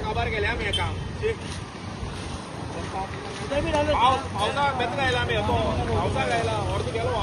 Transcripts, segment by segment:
खबर गेले आम्ही एका पावसा बेत गायला आम्ही येतो पावसा गायला अर्ध गेलो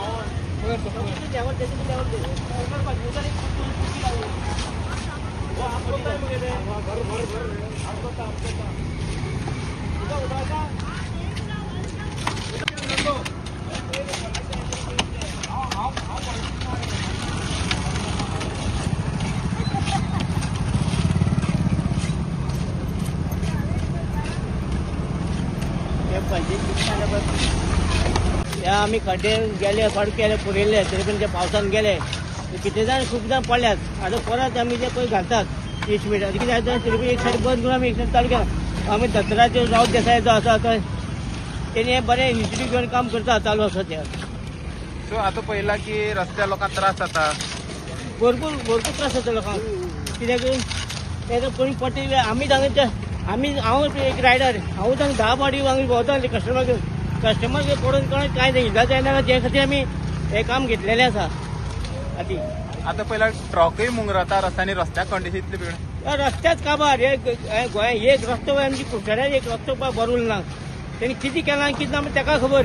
आम्ही खड्डे गेले फड केले पुरेले तरी पण त्या पावसान गेले किती जण खूप जण पडल्यात आता परत आम्ही जे पळय घालतात 20 मिनिट किती तरी पण एक साईड बंद करून आम्ही एक साईड चालू केला आम्ही दसऱ्याचे राऊत देसायचो असं त्याने बरे इन्स्टिट्यूट घेऊन काम करता चालू असं ते सो आता पहिला की रस्त्या लोकांना त्रास जाता भरपूर त्रास होतो लोकांना कित्याक कोणी पडटे आम्ही सांगता हांव एक रायडर हांव सांग 10 फावटी आम्ही भोंवता कस्टमर पडून कोणाक कांय इजा जायना ते खातीर आमी हे काम घेतलेलें आसा आदी आता पहिला ट्रकय मुंगरता रस्त्यानी रस्त्याक कंडिशन इतली बिगड रस्त्याच काबार हे गोंय एक रस्तो पळय आमची कुट्टाड्यार एक रस्तो पळय बरो ना तेणी कितें केलां कितें ना ताका खबर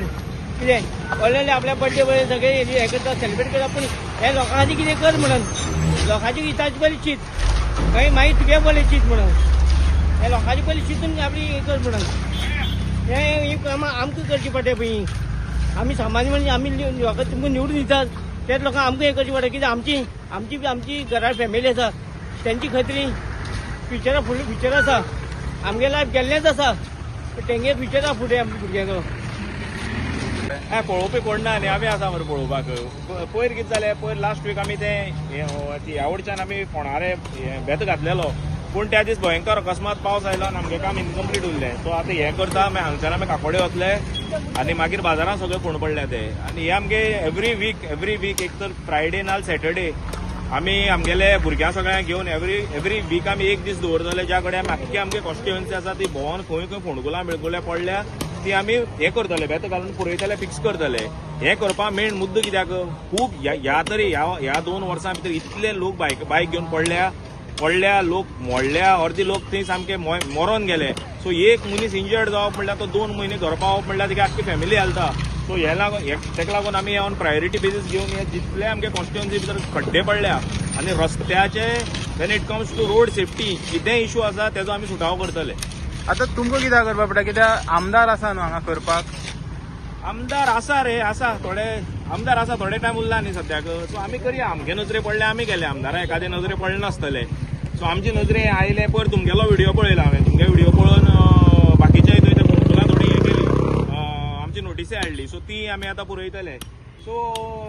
कितें व्हडले आपल्या बर्थडे वयर सगळे हे करता सेलिब्रेट करता पूण हे लोकां खातीर कितें कर म्हणून लोकांची हिताची बरी चीत मागीर तुगे बरें चीत म्हणून हे लोकांची पयली चिंतून आपली हे कर म्हणून हे कामां आमकां करची पडटा पळय आमी सामान्य म्हणजे आमी लोकां तुमकां निवडून दितात तेच लोकांक आमकां हे करची पडटा कित्याक आमची घरा फॅमिली आसा तेंची खत्री फुडें फ्युचर आसा आमगे लायफ गेल्लेंच आसा तेंगे फ्युचर आसा फुडें आमच्या भुरग्यांचो हे पळोवपी कोण ना न्ही आमी आसा मरे पळोवपाक पयर कितें जालें पयर लास्ट वीक आमी ते ह्या वडच्यान आमी फोंडारे बेत घातलेलो पूण त्या दीस भयंकर अकस्मात पावस आयलो आनी आमगे काम इनकम्प्लीट उरलें सो आतां हें करता हांगच्यान आमी काकोडे वतले आनी मागीर बाजारांत सगळे कोण पडले ते आनी हे आमगे एवरी वीक एक तर फ्रायडे नाल्यार सॅटर्डे आमी आमगेले भुरग्यां सगळ्यांक घेवन एवरी वीक आमी एक दीस दवरतले ज्या कडेन आख्खी आमगे कॉन्स्टिट्युएन्सी आसा ती भोंवन खंय खंय फोंडकुलां बिळकुलां पडल्या ती आमी हे करतले बेत घालून पुरयतले फिक्स करतले हे करपा मेन मुद्दो कित्याक खूब ह्या 2 वर्सां भितर इतले लोक बायक घेवन पडल्या लोक मोडल्या अर्दे लोक थंय सामके मरोन गेले सो एक मनीस इंजर्ड जावप म्हणल्यार तो 2 म्हयने घर पावप म्हणल्यार तिका आख्खी फॅमिली हालता सो तेका लागून आमी ऑन प्रायोरिटी बेसीस घेवन हे जितले आमगे कॉन्स्टिट्युएन्सी भितर खड्डे पडल्या आनी रस्त्याचे when it comes to road safety कितेंय इश्यू आसा तेजो आमी सुटावो करतले आता तुमकां कित्याक करपा पडटा कित्याक आमदार आसा न्हू हांगा करपाक आमदार आसा थोडे टायम उरला न्ही सद्याक सो आमी करया आमगे नजरे पडले आमी गेले आमदारा एखादे नजरे पडले नासतले सो आमचे नजरे आयले पयर तुमगेलो व्हिडिओ पळयला हांवें तुमगे व्हिडिओ पळोवन बाकीच्या थंय ते फोंडकुलां थोडी हे केली आमची नोटीसी हाडली सो ती आमी आतां पुरयतले सो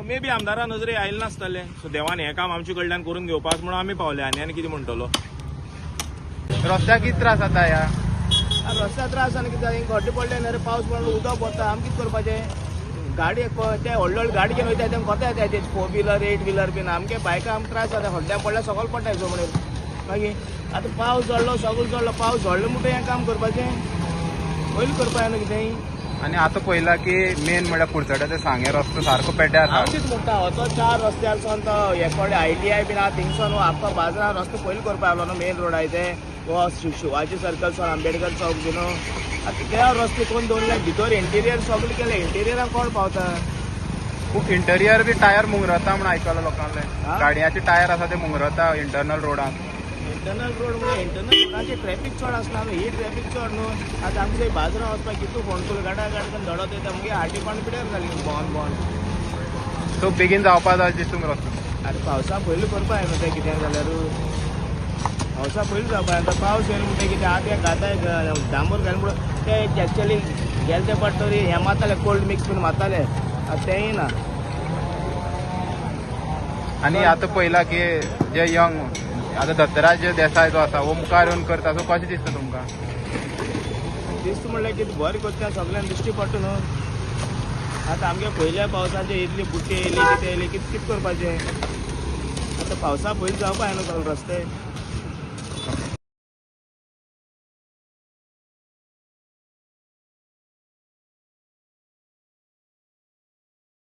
मे बी आमदारा नजरे आयले नासतले सो देवान हें काम आमचे कडल्यान करून घेवपाक म्हणून आमी पावले आनी कितें म्हणटलो रस्त्याक कितें त्रास जाता ह्या रस्त्याक त्रास आनी कितें खड्डे पडले न्हय पावस पडलो उदक पडटा आमी कितें करपाचें गाडी ते व्हडले गाडी घेवन वयता तेंका कोता येता ते 4 व्हिलर 8 व्हिलर बीन आमगे बायकां आमकां त्रास जाता खड्ड्याक पडल्यार सकयल पडटा हेजो म्हणून मागीर आतां पावस झडलो सगळो झडलो पावस झडलो म्हणटा हें काम करपाचें पयलीं करपा जाय न्हू कितेंय आनी आतां पळयलां की मेन म्हणल्यार कुडचड्या ते सांगे रस्तो सारको पेड्ड्यार हांव कितें म्हणटा हो तो 4 रस्त्यार सावन तो हे कडेन ITI बीन आहा थिंगसून आख्खो बाजारान रस्तो पयलीं करपा लागलो न्हू मेन रोडाय ते वो शिवाजी सर्कल सावन आंबेडकर चौक बीन आतां त्या रस्ते कोण दवरले भितर इंटिरियर सगळें केलें इंटिरियराक कोण पावता खूब इंटेरियर बी टायर मुंगरता म्हण आयकलां लोकांले गाडयांचे टायर आसा ते मुंगरता इंटरनल रोडान इंटरनल रोड म्हणजे इंटरनल रोडाचेर ट्रॅफिक चड आसना न्हू ही ट्रॅफिक चड न्हू आतां आमच्या बाजारांत वचपाक कितू फोंडकूल गाडा करून धडत येता म्हणजे हाटी पाणी पिड्यार जाली भोंवन सो बेगीन जावपा जाय दिसता तुमी रस्तो आतां पावसा पयलीं करपा जाय न्हू तें कितें जाल्यार पावसा पयलीं जावपा आतां पावस येयलो म्हणटा कितें आतां तें घाताय डांबर घाल म्हणून ते एक्चुअली गेले ते पडटरी हें मारताले कोल्ड मिक्स बीन मारताले आतां तेंय ना आनी आतां पळयलां की जे यंग आतां दत्तराज देसाय जो आसा हो मुखार येवन करता सो कशें दिसता तुमकां दिसता म्हणल्यार कितें बरें करता सगळ्यांक दिश्टी पडटा न्हू आतां आमगे पयल्या पावसाचे इतली बुट्टी येयली कितें येयली कितें करपाचें आतां पावसा पयलीं जावपा जाय न्हू रस्ते